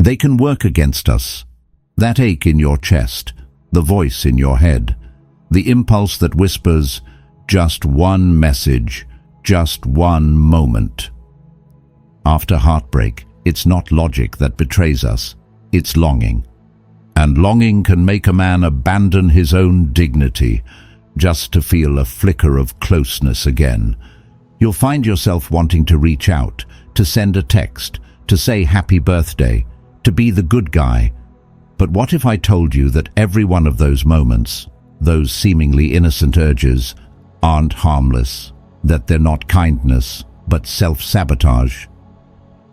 They can work against us. That ache in your chest, the voice in your head, the impulse that whispers, just one message, just one moment. After heartbreak, it's not logic that betrays us, it's longing. And longing can make a man abandon his own dignity just to feel a flicker of closeness again. You'll find yourself wanting to reach out, to send a text, to say happy birthday, to be the good guy. But what if I told you that every one of those moments, those seemingly innocent urges, aren't harmless, that they're not kindness, but self-sabotage?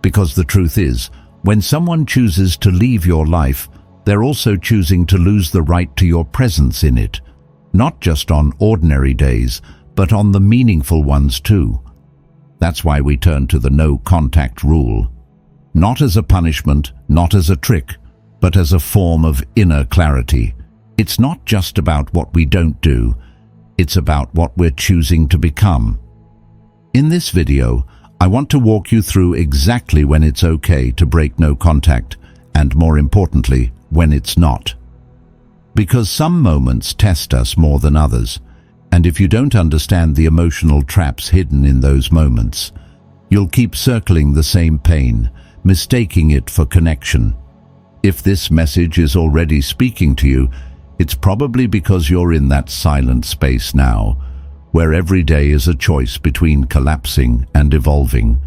Because the truth is, when someone chooses to leave your life, they're also choosing to lose the right to your presence in it, not just on ordinary days, but on the meaningful ones too. That's why we turn to the no-contact rule. Not as a punishment, not as a trick, but as a form of inner clarity. It's not just about what we don't do, it's about what we're choosing to become. In this video, I want to walk you through exactly when it's okay to break no contact, and more importantly, when it's not. Because some moments test us more than others, and if you don't understand the emotional traps hidden in those moments, you'll keep circling the same pain, mistaking it for connection. If this message is already speaking to you, it's probably because you're in that silent space now, where every day is a choice between collapsing and evolving.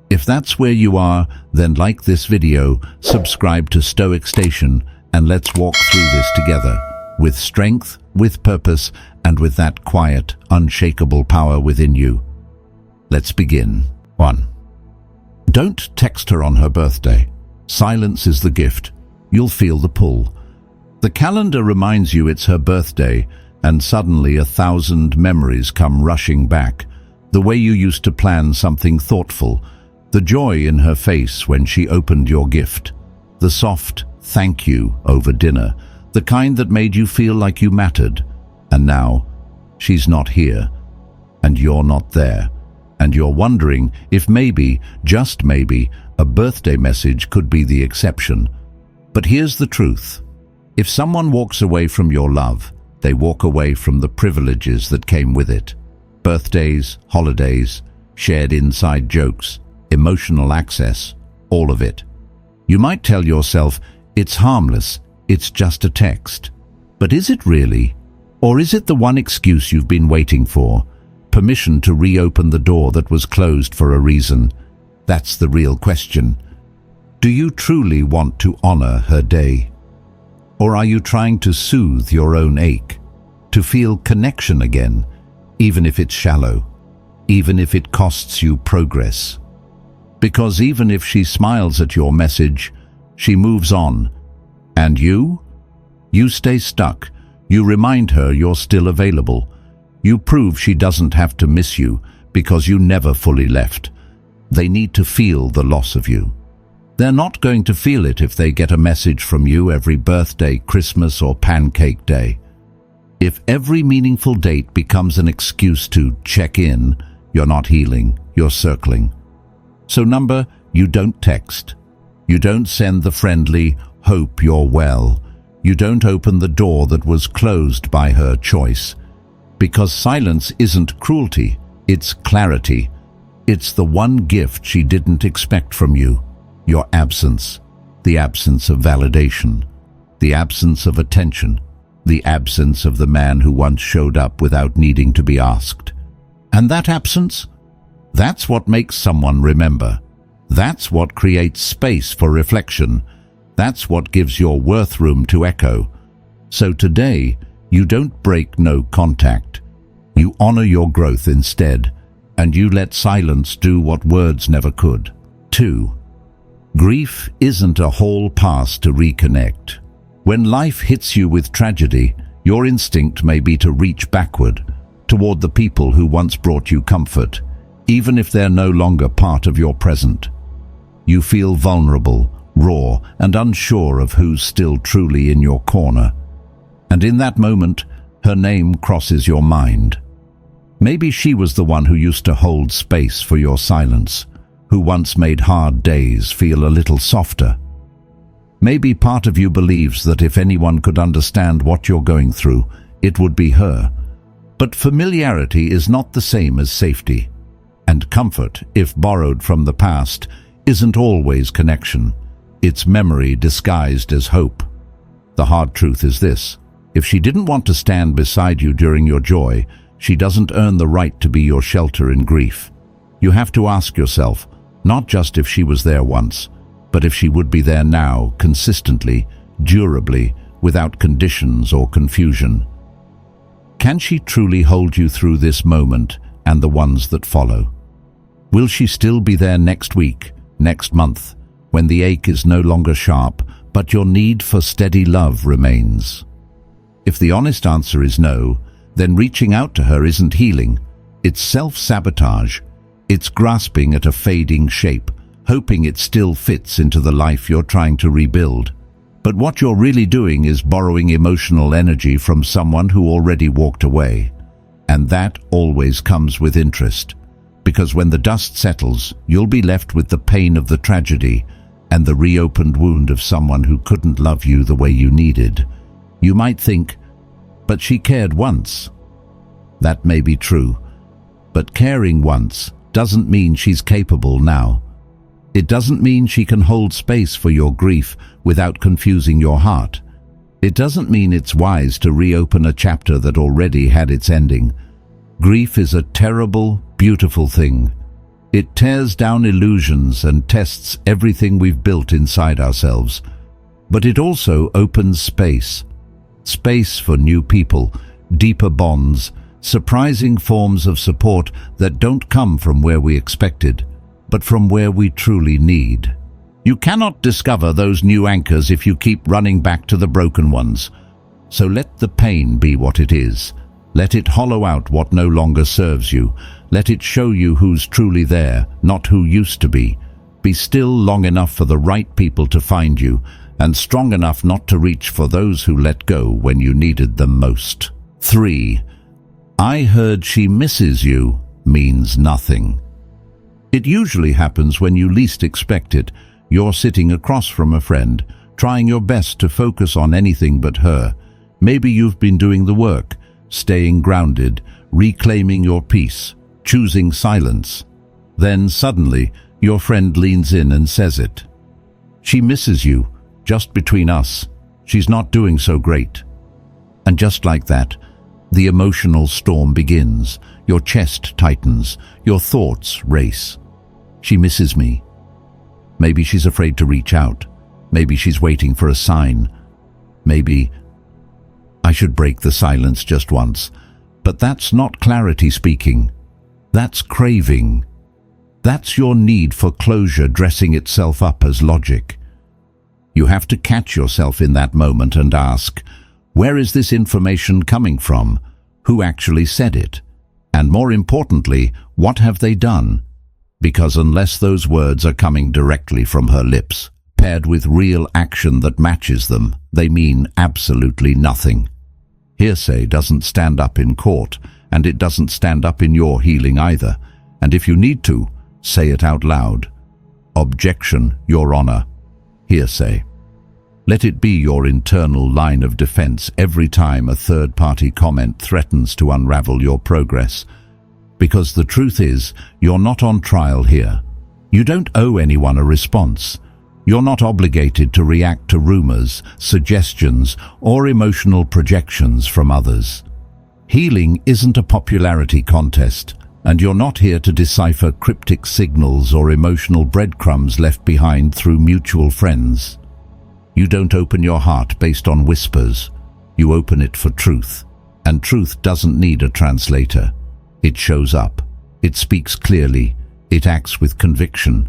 If that's where you are, then like this video, subscribe to Stoic Station, and let's walk through this together, with strength, with purpose, and with that quiet, unshakable power within you. Let's begin. 1. Don't text her on her birthday. Silence is the gift. You'll feel the pull. The calendar reminds you it's her birthday, and suddenly 1,000 memories come rushing back. The way you used to plan something thoughtful, the joy in her face when she opened your gift, the soft thank you over dinner, the kind that made you feel like you mattered. And now, she's not here, and you're not there, and you're wondering if maybe, just maybe, a birthday message could be the exception. But here's the truth. If someone walks away from your love, they walk away from the privileges that came with it. Birthdays, holidays, shared inside jokes, emotional access, all of it. You might tell yourself, it's harmless, it's just a text. But is it really? Or is it the one excuse you've been waiting for? Permission to reopen the door that was closed for a reason? That's the real question. Do you truly want to honor her day? Or are you trying to soothe your own ache? To feel connection again, even if it's shallow, even if it costs you progress? Because even if she smiles at your message, she moves on. And you? You stay stuck. You remind her you're still available. You prove she doesn't have to miss you because you never fully left. They need to feel the loss of you. They're not going to feel it if they get a message from you every birthday, Christmas, or pancake day. If every meaningful date becomes an excuse to check in, you're not healing, you're circling. So number, you don't text. You don't send the friendly, hope you're well. You don't open the door that was closed by her choice. Because silence isn't cruelty, it's clarity. It's the one gift she didn't expect from you. Your absence, the absence of validation, the absence of attention, the absence of the man who once showed up without needing to be asked. And that absence? That's what makes someone remember. That's what creates space for reflection. That's what gives your worth room to echo. So today, you don't break no contact. You honor your growth instead, and you let silence do what words never could. 2. Grief isn't a hall pass to reconnect. When life hits you with tragedy, your instinct may be to reach backward, toward the people who once brought you comfort, even if they're no longer part of your present. You feel vulnerable, raw, and unsure of who's still truly in your corner. And in that moment, her name crosses your mind. Maybe she was the one who used to hold space for your silence, who once made hard days feel a little softer. Maybe part of you believes that if anyone could understand what you're going through, it would be her. But familiarity is not the same as safety. And comfort, if borrowed from the past, isn't always connection. It's memory disguised as hope. The hard truth is this: if she didn't want to stand beside you during your joy, she doesn't earn the right to be your shelter in grief. You have to ask yourself, not just if she was there once, but if she would be there now, consistently, durably, without conditions or confusion. Can she truly hold you through this moment and the ones that follow? Will she still be there next week, next month, when the ache is no longer sharp, but your need for steady love remains? If the honest answer is no, then reaching out to her isn't healing. It's self-sabotage. It's grasping at a fading shape, hoping it still fits into the life you're trying to rebuild. But what you're really doing is borrowing emotional energy from someone who already walked away. And that always comes with interest. Because when the dust settles, you'll be left with the pain of the tragedy and the reopened wound of someone who couldn't love you the way you needed. You might think, but she cared once. That may be true, but caring once doesn't mean she's capable now. It doesn't mean she can hold space for your grief without confusing your heart. It doesn't mean it's wise to reopen a chapter that already had its ending. Grief is a terrible, beautiful thing. It tears down illusions and tests everything we've built inside ourselves. But it also opens space. Space for new people, deeper bonds, surprising forms of support that don't come from where we expected, but from where we truly need. You cannot discover those new anchors if you keep running back to the broken ones. So let the pain be what it is. Let it hollow out what no longer serves you. Let it show you who's truly there, not who used to be. Be still long enough for the right people to find you, and strong enough not to reach for those who let go when you needed them most. 3. I heard she misses you means nothing. It usually happens when you least expect it. You're sitting across from a friend, trying your best to focus on anything but her. Maybe you've been doing the work, staying grounded, reclaiming your peace, choosing silence. Then suddenly, your friend leans in and says it. She misses you, just between us. She's not doing so great. And just like that, the emotional storm begins. Your chest tightens, your thoughts race. She misses me. Maybe she's afraid to reach out. Maybe she's waiting for a sign. Maybe I should break the silence just once. But that's not clarity speaking. That's craving. That's your need for closure dressing itself up as logic. You have to catch yourself in that moment and ask, where is this information coming from? Who actually said it? And more importantly, what have they done? Because unless those words are coming directly from her lips, paired with real action that matches them, they mean absolutely nothing. Hearsay doesn't stand up in court, and it doesn't stand up in your healing either. And if you need to, say it out loud. Objection, Your Honor. Hearsay. Let it be your internal line of defense every time a third-party comment threatens to unravel your progress. Because the truth is, you're not on trial here. You don't owe anyone a response. You're not obligated to react to rumors, suggestions, or emotional projections from others. Healing isn't a popularity contest, and you're not here to decipher cryptic signals or emotional breadcrumbs left behind through mutual friends. You don't open your heart based on whispers. You open it for truth, and truth doesn't need a translator. It shows up. It speaks clearly. It acts with conviction.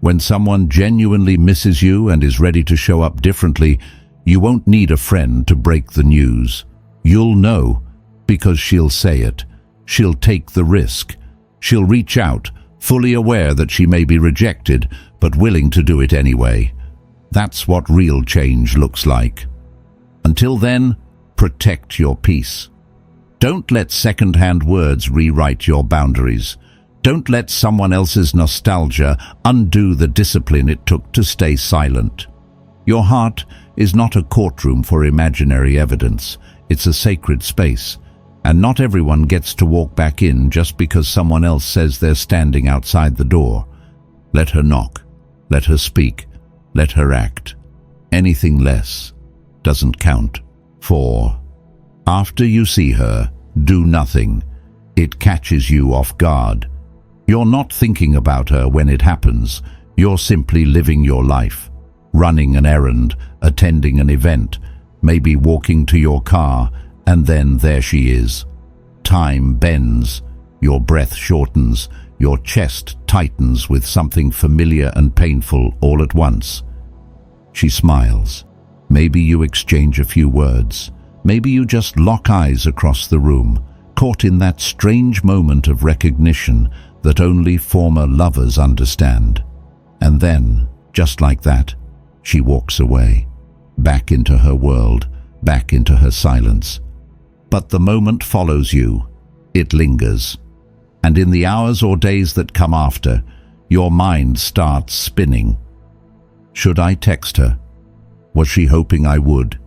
When someone genuinely misses you and is ready to show up differently, you won't need a friend to break the news. You'll know, because she'll say it. She'll take the risk. She'll reach out, fully aware that she may be rejected, but willing to do it anyway. That's what real change looks like. Until then, protect your peace. Don't let second-hand words rewrite your boundaries. Don't let someone else's nostalgia undo the discipline it took to stay silent. Your heart is not a courtroom for imaginary evidence. It's a sacred space, and not everyone gets to walk back in just because someone else says they're standing outside the door. Let her knock. Let her speak. Let her act. Anything less doesn't count. 4. After you see her, do nothing. It catches you off guard. You're not thinking about her when it happens. You're simply living your life, running an errand, attending an event, maybe walking to your car, and then there she is. Time bends, your breath shortens, your chest tightens with something familiar and painful all at once. She smiles. Maybe you exchange a few words. Maybe you just lock eyes across the room, caught in that strange moment of recognition that only former lovers understand. And then, just like that, she walks away, back into her world, back into her silence. But the moment follows you. It lingers. And in the hours or days that come after, your mind starts spinning. Should I text her? Was she hoping I would?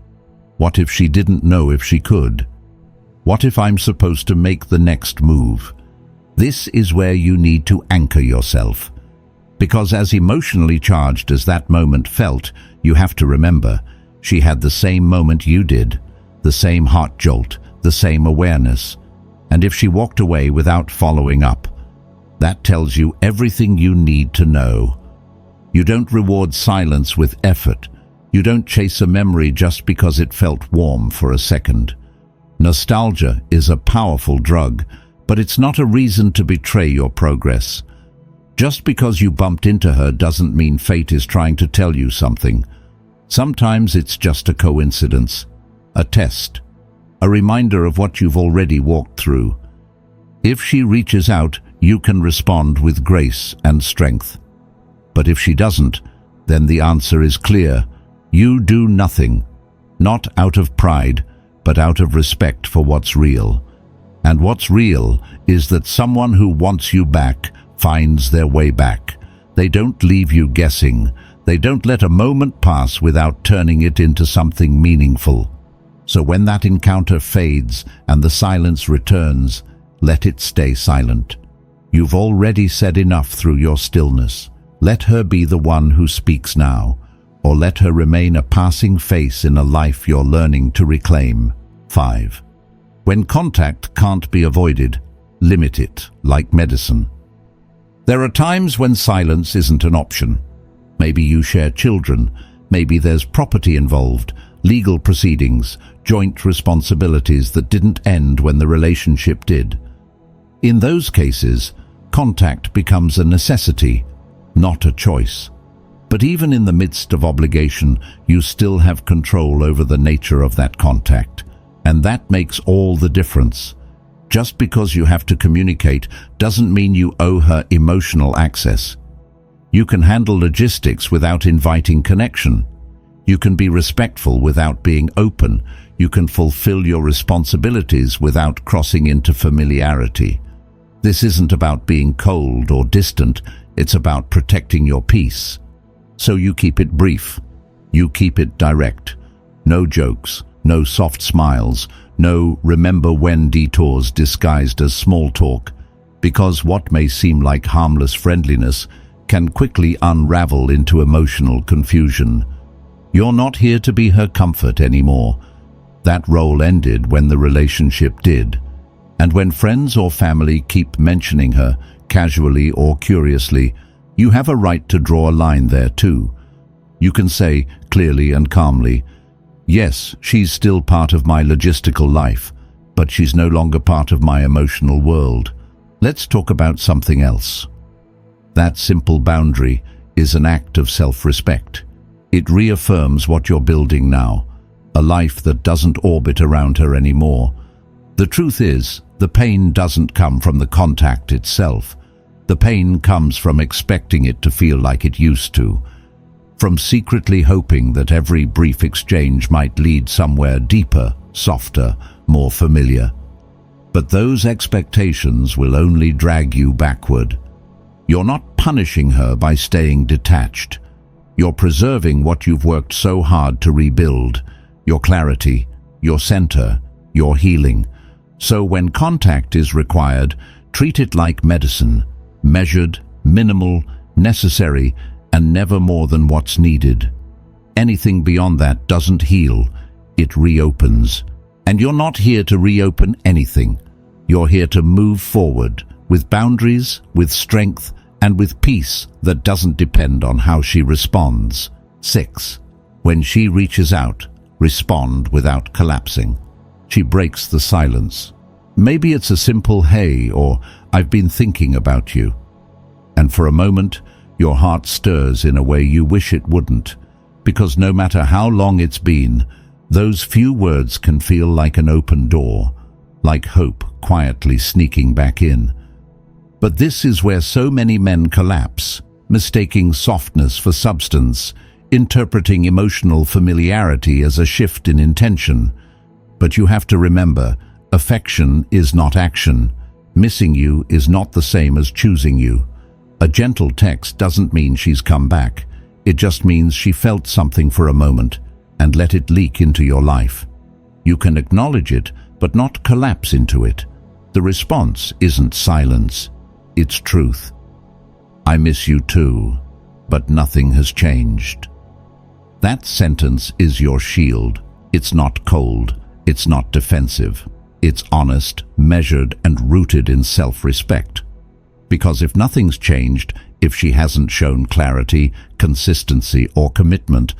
What if she didn't know if she could? What if I'm supposed to make the next move? This is where you need to anchor yourself. Because as emotionally charged as that moment felt, you have to remember, she had the same moment you did, the same heart jolt, the same awareness. And if she walked away without following up, that tells you everything you need to know. You don't reward silence with effort. You don't chase a memory just because it felt warm for a second. Nostalgia is a powerful drug, but it's not a reason to betray your progress. Just because you bumped into her doesn't mean fate is trying to tell you something. Sometimes it's just a coincidence, a test, a reminder of what you've already walked through. If she reaches out, you can respond with grace and strength. But if she doesn't, then the answer is clear. You do nothing, not out of pride, but out of respect for what's real. And what's real is that someone who wants you back finds their way back. They don't leave you guessing. They don't let a moment pass without turning it into something meaningful. So when that encounter fades and the silence returns, let it stay silent. You've already said enough through your stillness. Let her be the one who speaks now, or let her remain a passing face in a life you're learning to reclaim. 5. When contact can't be avoided, limit it, like medicine. There are times when silence isn't an option. Maybe you share children, maybe there's property involved, legal proceedings, joint responsibilities that didn't end when the relationship did. In those cases, contact becomes a necessity, not a choice. But even in the midst of obligation, you still have control over the nature of that contact. And that makes all the difference. Just because you have to communicate doesn't mean you owe her emotional access. You can handle logistics without inviting connection. You can be respectful without being open. You can fulfill your responsibilities without crossing into familiarity. This isn't about being cold or distant. It's about protecting your peace. So you keep it brief. You keep it direct. No jokes, no soft smiles, no remember when detours disguised as small talk, because what may seem like harmless friendliness can quickly unravel into emotional confusion. You're not here to be her comfort anymore. That role ended when the relationship did. And when friends or family keep mentioning her, casually or curiously, you have a right to draw a line there too. You can say, clearly and calmly, yes, she's still part of my logistical life, but she's no longer part of my emotional world. Let's talk about something else. That simple boundary is an act of self-respect. It reaffirms what you're building now, a life that doesn't orbit around her anymore. The truth is, the pain doesn't come from the contact itself. The pain comes from expecting it to feel like it used to, from secretly hoping that every brief exchange might lead somewhere deeper, softer, more familiar. But those expectations will only drag you backward. You're not punishing her by staying detached. You're preserving what you've worked so hard to rebuild, your clarity, your center, your healing. So when contact is required, treat it like medicine, measured, minimal, necessary, and never more than what's needed. Anything beyond that doesn't heal, it reopens. And you're not here to reopen anything. You're here to move forward, with boundaries, with strength, and with peace that doesn't depend on how she responds. 6. When she reaches out, respond without collapsing. She breaks the silence. Maybe it's a simple "hey" or "I've been thinking about you." And for a moment, your heart stirs in a way you wish it wouldn't, because no matter how long it's been, those few words can feel like an open door, like hope quietly sneaking back in. But this is where so many men collapse, mistaking softness for substance, interpreting emotional familiarity as a shift in intention. But you have to remember, affection is not action. Missing you is not the same as choosing you. A gentle text doesn't mean she's come back. It just means she felt something for a moment and let it leak into your life. You can acknowledge it, but not collapse into it. The response isn't silence, it's truth. "I miss you too, but nothing has changed." That sentence is your shield. It's not cold, it's not defensive. It's honest, measured, and rooted in self-respect. Because if nothing's changed, if she hasn't shown clarity, consistency, or commitment,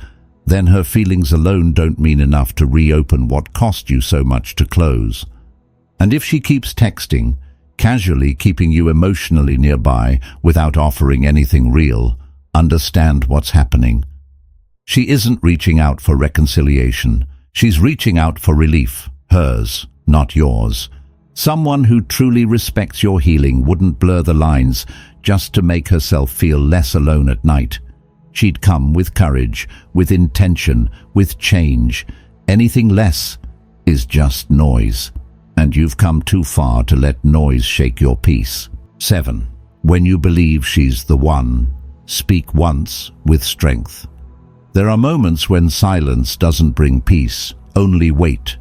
then her feelings alone don't mean enough to reopen what cost you so much to close. And if she keeps texting, casually keeping you emotionally nearby without offering anything real, understand what's happening. She isn't reaching out for reconciliation. She's reaching out for relief, hers, not yours. Someone who truly respects your healing wouldn't blur the lines just to make herself feel less alone at night. She'd come with courage, with intention, with change. Anything less is just noise. And you've come too far to let noise shake your peace. 7. When you believe she's the one, speak once with strength. There are moments when silence doesn't bring peace, only weight.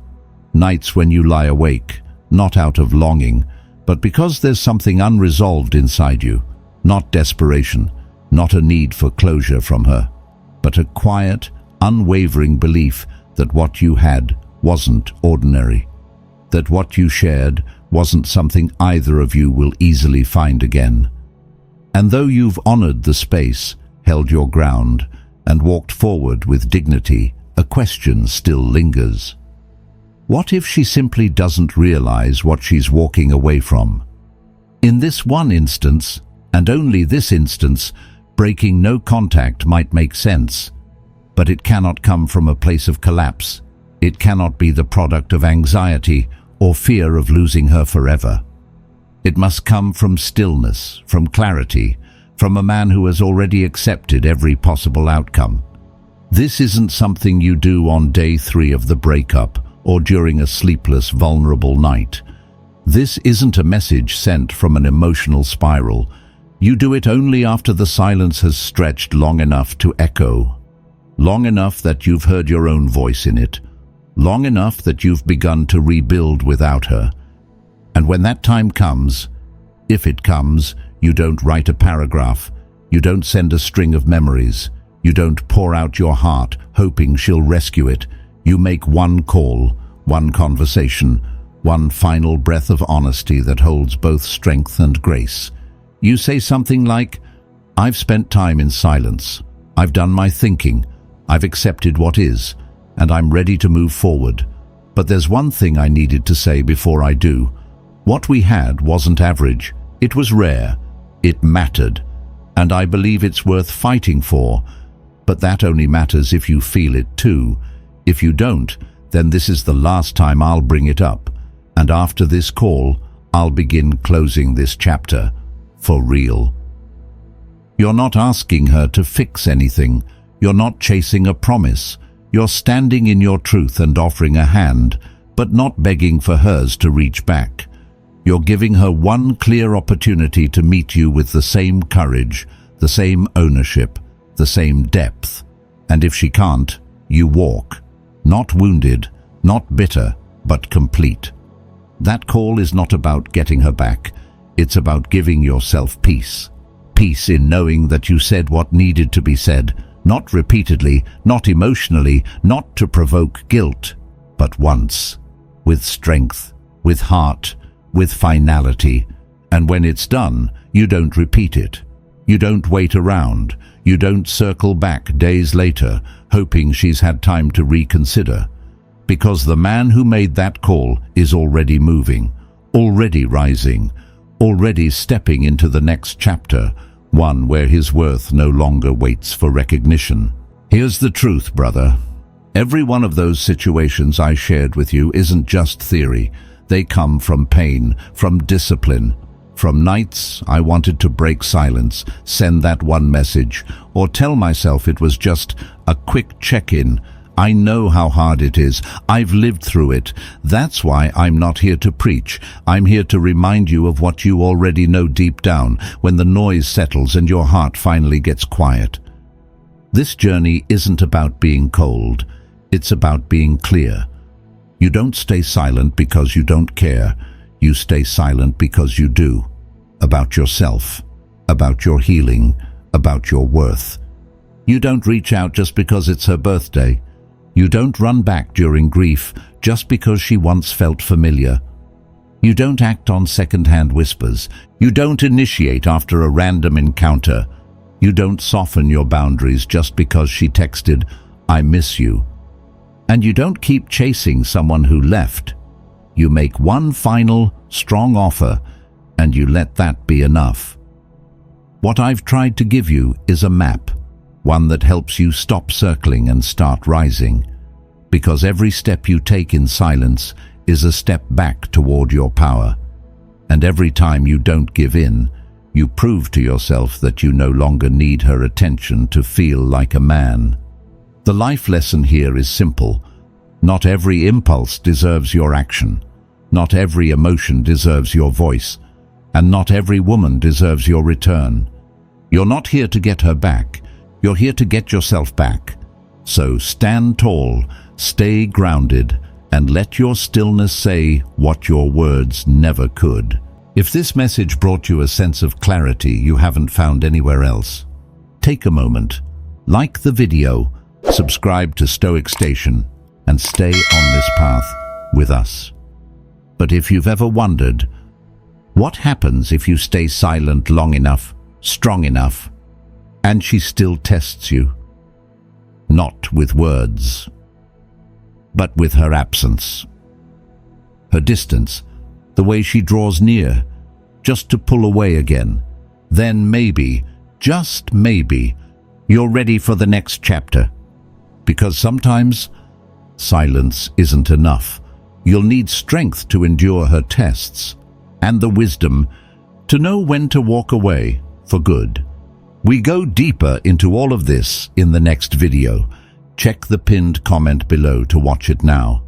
Nights when you lie awake, not out of longing, but because there's something unresolved inside you. Not desperation, not a need for closure from her, but a quiet, unwavering belief that what you had wasn't ordinary, that what you shared wasn't something either of you will easily find again. And though you've honored the space, held your ground, and walked forward with dignity, a question still lingers. What if she simply doesn't realize what she's walking away from? In this one instance, and only this instance, breaking no contact might make sense, but it cannot come from a place of collapse. It cannot be the product of anxiety or fear of losing her forever. It must come from stillness, from clarity, from a man who has already accepted every possible outcome. This isn't something you do on day 3 of the breakup or during a sleepless, vulnerable night. This isn't a message sent from an emotional spiral. You do it only after the silence has stretched long enough to echo, long enough that you've heard your own voice in it, long enough that you've begun to rebuild without her. And when that time comes, if it comes, you don't write a paragraph, you don't send a string of memories, you don't pour out your heart hoping she'll rescue it. You make one call, one conversation, one final breath of honesty that holds both strength and grace. You say something like, "I've spent time in silence. I've done my thinking. I've accepted what is, and I'm ready to move forward. But there's one thing I needed to say before I do. What we had wasn't average. It was rare. It mattered. And I believe it's worth fighting for. But that only matters if you feel it too. If you don't, then this is the last time I'll bring it up. And after this call, I'll begin closing this chapter. For real." You're not asking her to fix anything. You're not chasing a promise. You're standing in your truth and offering a hand, but not begging for hers to reach back. You're giving her one clear opportunity to meet you with the same courage, the same ownership, the same depth. And if she can't, you walk. Not wounded, not bitter, but complete. That call is not about getting her back. It's about giving yourself peace. Peace in knowing that you said what needed to be said, not repeatedly, not emotionally, not to provoke guilt, but once, with strength, with heart, with finality. And when it's done, you don't repeat it. You don't wait around. You don't circle back days later, hoping she's had time to reconsider. Because the man who made that call is already moving, already rising, already stepping into the next chapter, one where his worth no longer waits for recognition. Here's the truth, brother. Every one of those situations I shared with you isn't just theory. They come from pain, from discipline, from nights I wanted to break silence, send that one message, or tell myself it was just a quick check-in. I know how hard it is. I've lived through it. That's why I'm not here to preach. I'm here to remind you of what you already know deep down, when the noise settles and your heart finally gets quiet. This journey isn't about being cold. It's about being clear. You don't stay silent because you don't care. You stay silent because you do. About yourself, about your healing, about your worth. You don't reach out just because it's her birthday. You don't run back during grief just because she once felt familiar. You don't act on second-hand whispers. You don't initiate after a random encounter. You don't soften your boundaries just because she texted, "I miss you." And you don't keep chasing someone who left. You make one final, strong offer, and you let that be enough. What I've tried to give you is a map, one that helps you stop circling and start rising. Because every step you take in silence is a step back toward your power. And every time you don't give in, you prove to yourself that you no longer need her attention to feel like a man. The life lesson here is simple. Not every impulse deserves your action. Not every emotion deserves your voice. And not every woman deserves your return. You're not here to get her back. You're here to get yourself back. So stand tall, stay grounded, and let your stillness say what your words never could. If this message brought you a sense of clarity you haven't found anywhere else, take a moment, like the video, subscribe to Stoic Station, and stay on this path with us. But if you've ever wondered, what happens if you stay silent long enough, strong enough, and she still tests you? Not with words, but with her absence, her distance, the way she draws near, just to pull away again. Then maybe, just maybe, you're ready for the next chapter. Because sometimes silence isn't enough. You'll need strength to endure her tests, and the wisdom to know when to walk away for good. We go deeper into all of this in the next video. Check the pinned comment below to watch it now.